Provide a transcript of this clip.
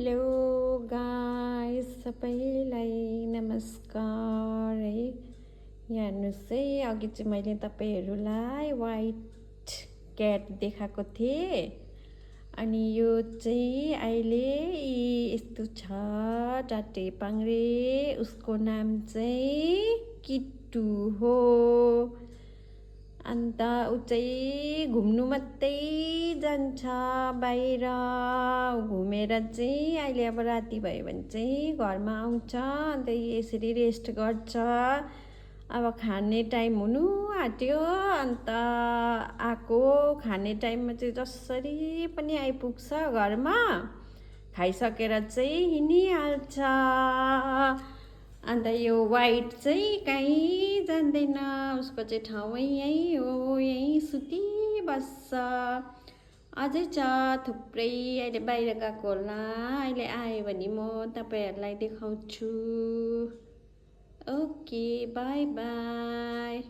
Hello guys, सबैलाई नमस्कार है। यहाँ हेर्नुहोस् है, अघि चाहिँ मैले तपाईँहरूलाई वाइट क्याट देखाएको थिएँ। अनि यो चाहिँ अहिले यस्तो छ, टाटे पाङ्रे। उसको नाम चाहिँ किट्टु हो। अन्त ऊ चाहिँ घुम्नु मात्रै जान्छ बाहिर। घुमेर चाहिँ अहिले अब राति भयो भने चाहिँ घरमा आउँछ। अन्त यसरी रेस्ट गर्छ। अब खाने टाइम हुनु आँट्यो। अन्त आएको खाने टाइममा चाहिँ जसरी पनि आइपुग्छ घरमा, खाइसकेर चाहिँ हिँडिहाल्छ। अन्त यो वाइट चाहिँ कहीँ जाँदैन, उसको चाहिँ ठाउँै यहीँ हो, यहीँ सुतिबस्छ। अझै छ थुप्रै, अहिले बाहिर गएको होला। अहिले आयो भने म तपाईँहरूलाई देखाउँछु। Okay, by by.